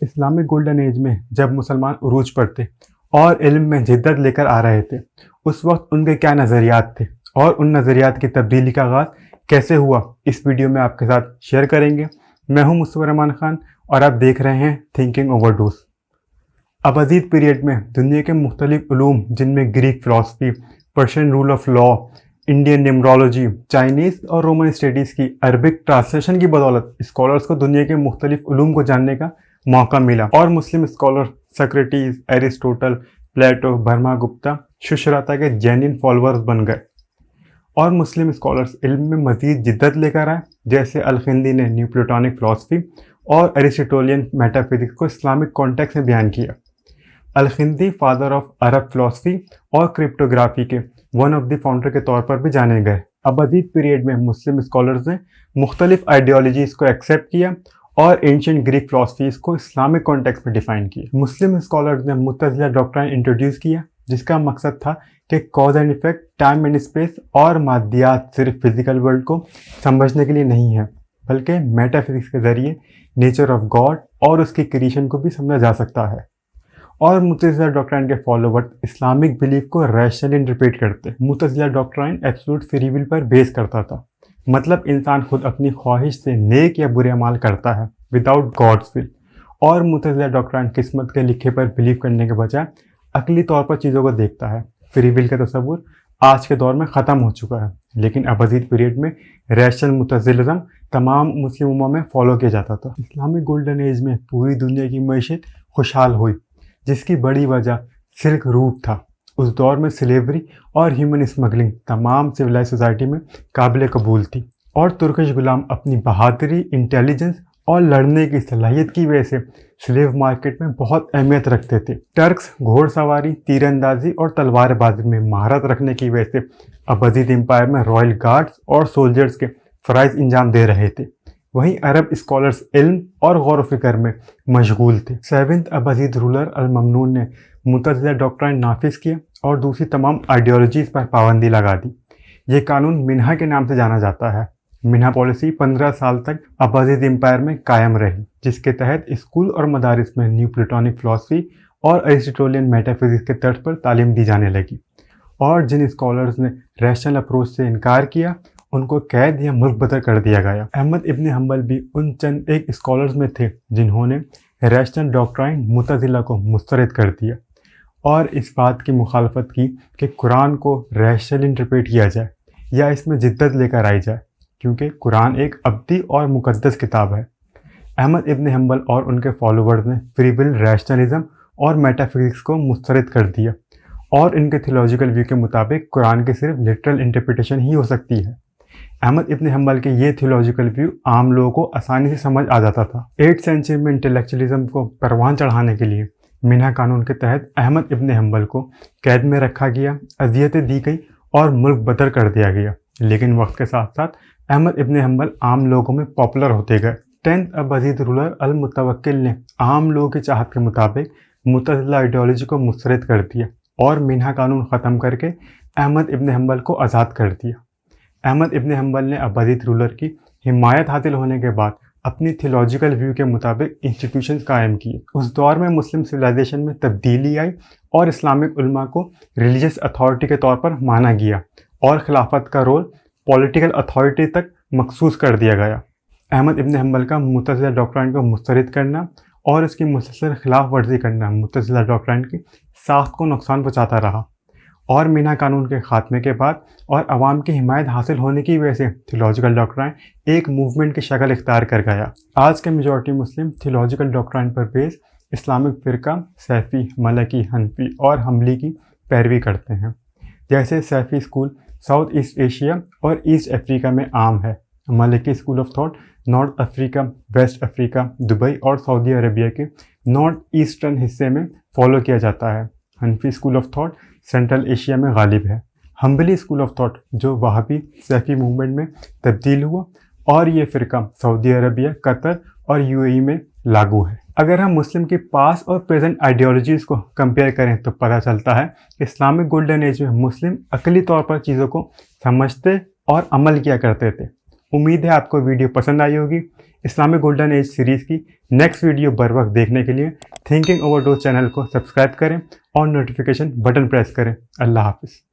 Islamic golden age में जब मुसलमान उरूज पर थे और इल्म में जिद्दत लेकर आ रहे थे, उस वक्त उनके क्या नज़रियात थे और उन नज़रियात की तब्दीली का आगाज़ कैसे हुआ, इस वीडियो में आपके साथ शेयर करेंगे। मैं हूं मुस्तफ़ा रहमान खान और आप देख रहे हैं थिंकिंग ओवरडोज। अबाजीद पीरियड में दुनिया के मुख्तलिफ उलूम, जिनमें Greek philosophy, Persian rule of law, Indian numerology, Chinese और रोमन स्टडीज़ की अरबिक ट्रांसलेशन की बदौलत स्कॉलर्स को दुनिया के मुख्तलिफ उलूम को जानने का मौका मिला और मुस्लिम स्कॉलर सक्रेटिस, एरिस्टोटल, प्लेटो, ब्रह्मगुप्ता, सुश्रुता के जेन्युइन फॉलोअर्स बन गए और मुस्लिम स्कॉलर्स इल्म में मज़ीद जिद्दत लेकर आए। जैसे अल-खिंदी ने न्यू प्लेटोनिक फ़िलासफ़ी और एरिस्टोटेलियन मेटाफिज़िक्स को इस्लामिक कॉन्टेक्स्ट में बयान किया। अल-खिंदी फादर ऑफ अरब फ़िलासफ़ी और क्रिप्टोग्राफी के वन ऑफ द फाउंडर के तौर पर भी जाने गए। अबाजीद पीरियड में मुस्लिम स्कॉलर्स ने मुख्तलिफ आइडियोलॉजीज़ को एक्सेप्ट किया और एंशिएंट ग्रीक फ़िलासफ़ीज़ को इस्लामिक कॉन्टेक्स्ट में डिफ़ाइन किया। मुस्लिम स्कॉलर्स ने मुतज़िला डॉक्ट्राइन इंट्रोड्यूस किया, जिसका मकसद था कि cause and effect, time and space और मादियात सिर्फ फिजिकल वर्ल्ड को समझने के लिए नहीं है, बल्कि मेटाफिजिक्स के ज़रिए नेचर ऑफ गॉड और उसकी क्रिएशन को भी समझा जा सकता है। और मुतज़िला डॉक्ट्राइन के फॉलोवर्स इस्लामिक बिलीफ को रैशनली इंटरप्रेट करते। मुतज़िला डॉक्ट्राइन एब्सोल्यूट फ्री विल पर बेस करता था, मतलब इंसान खुद अपनी ख्वाहिश से नेक या बुरे अमाल करता है विदाउट गॉड्स विल। और मुतज़िला डॉक्ट्राइन किस्मत के लिखे पर बिलीव करने के बजाय अकली तौर पर चीज़ों को देखता है। फ्री विल का तस्वुर आज के दौर में ख़त्म हो चुका है, लेकिन अबाजीद पीरियड में रैशनल मुतज़िलिज़्म तमाम मुस्लिम उम्मा में फॉलो किया जाता था। इस्लामिक गोल्डन एज में पूरी दुनिया की मईशत खुशहाल हुई, जिसकी बड़ी वजह सिल्क रूट था। उस दौर में स्लेवरी और ह्यूमन स्मगलिंग तमाम सिविलाइज सोसाइटी में काबिल कबूल थी और तुर्किश गुलाम अपनी बहादुरी, इंटेलिजेंस और लड़ने की सलाहियत की वजह से स्लेव मार्केट में बहुत अहमियत रखते थे। टर्क्स घोड़सवारी, तीरंदाजी और तलवारबाजी में महारत रखने की वजह से अबाजीद एम्पायर में रॉयल गार्ड्स और सोल्जर्स के फ़राइज़ इंजाम दे रहे थे। वहीं अरब स्कॉलर्स इल्म और गौर फ़िक्र में मशगूल थे। 7th अबाजीद रूलर अल-ममनून ने मुतज़िला डॉक्ट्राइन नाफिज किया और दूसरी तमाम आइडियोलॉजीज़ पर पाबंदी लगा दी। ये कानून मिन्हा के नाम से जाना जाता है। मिन्हा पॉलिसी 15 साल तक अबाजीद एम्पायर में कायम रही, जिसके तहत स्कूल और मदारिस में न्यू प्लेटोनिक फ़िलासफ़ी और एरिस्टोटेलियन मेटाफिज़िक्स के तर्ज पर तालीम दी जाने लगी। और जिन स्कॉलर्स ने रैशनल अप्रोच से इनकार किया, उनको कैद या मुल्क बदर कर दिया गया। अहमद इब्न हम्बल भी उन चंद एक स्कॉलर्स में थे जिन्होंने रैशनल डॉक्ट्राइन मुतज़िला को मुस्तरद कर दिया और इस बात की मुखालफत की कि कुरान को रैशनल इंटरप्रेट किया जाए या इसमें जिद्दत लेकर आई जाए, क्योंकि कुरान एक अब्दी और मुक़द्दस किताब है। अहमद इब्न हम्बल और उनके फॉलोवर्स ने फ्री विल, रैशनलिज़म और मेटाफिज़िक्स को मुस्तरद कर दिया और इनके थियोलॉजिकल व्यू के मुताबिक कुरान की सिर्फ लिटरल इंटरप्रिटेशन ही हो सकती है। अहमद इब्न हम्बल के ये थियोलॉजिकल व्यू आम लोगों को आसानी से समझ आ जाता था। 8th सेंचुरी में इंटेलेक्चुअलिज्म को परवान चढ़ाने के लिए मिन्हा कानून के तहत अहमद इब्न हम्बल को कैद में रखा गया, अजियतें दी गई और मुल्क बदर कर दिया गया। लेकिन वक्त के साथ साथ अहमद इब्न हम्बल आम लोगों में पॉपुलर होते गए। 10th अबाजीद रूलर अल-मुतवक्किल ने आम लोगों की चाहत के मुताबिक मुतज़िला आइडियोलॉजी को मुस्तरद कर दिया और मिन्हा कानून ख़त्म करके अहमद इब्न हम्बल को आज़ाद कर दिया। अहमद इब्न हम्बल ने अबाजीद रूलर की हिमायत हासिल होने के बाद अपनी थियोलॉजिकल व्यू के मुताबिक इंस्टीट्यूशंस कायम किए। उस दौर में मुस्लिम सिविलाइजेशन में तब्दीली आई और इस्लामिक उलमा को रिलीजियस अथॉरिटी के तौर पर माना गया और खिलाफत का रोल पॉलिटिकल अथॉरिटी तक मखसूस कर दिया गया। अहमद इब्न हम्बल का मुतज़िला डॉक्ट्राइन को मुस्तरद करना और इसकी मुसलसल खिलाफ वर्जी करना मुतज़िला डॉक्ट्राइन की साख को नुकसान पहुँचाता रहा और मिन्हा कानून के ख़ात्मे के बाद और अवाम की हिमायत हासिल होने की वजह से थियोलॉजिकल डॉक्ट्राइन एक मूवमेंट की शक्ल इख्तियार कर गया। आज के मेजॉरिटी मुस्लिम थियोलॉजिकल डॉक्ट्राइन पर बेस इस्लामिक फ़िरका सैफ़ी, मलकी, हनफी और हम्बली की पैरवी करते हैं। जैसे सैफ़ी स्कूल साउथ ईस्ट एशिया और ईस्ट अफ्रीका में आम है। मलकी school of thought North Africa, West Africa, Dubai और सऊदी अरबिया के नॉर्थ ईस्टर्न हिस्से में फॉलो किया जाता है। हनफी school of thought Central Asia में गालिब है। हम्बली स्कूल ऑफ थॉट जो वहाबी सैफ़ी मूवमेंट में तब्दील हुआ और ये फ़िरका सऊदी अरबिया, कतर और यूएई में लागू है। अगर हम मुस्लिम की पास और प्रेजेंट आइडियोलॉजीज़ को कंपेयर करें तो पता चलता है कि इस्लामिक गोल्डन एज में मुस्लिम अकली तौर पर चीज़ों को समझते और अमल किया करते थे। उम्मीद है आपको वीडियो पसंद आई होगी। اسلامک گولڈن ایج سیریز کی نیکسٹ ویڈیو بر وقت دیکھنے کے لیے تھنکنگ اوور ڈوز چینل کو سبسکرائب کریں اور نوٹیفیکیشن بٹن پریس کریں۔ اللہ حافظ۔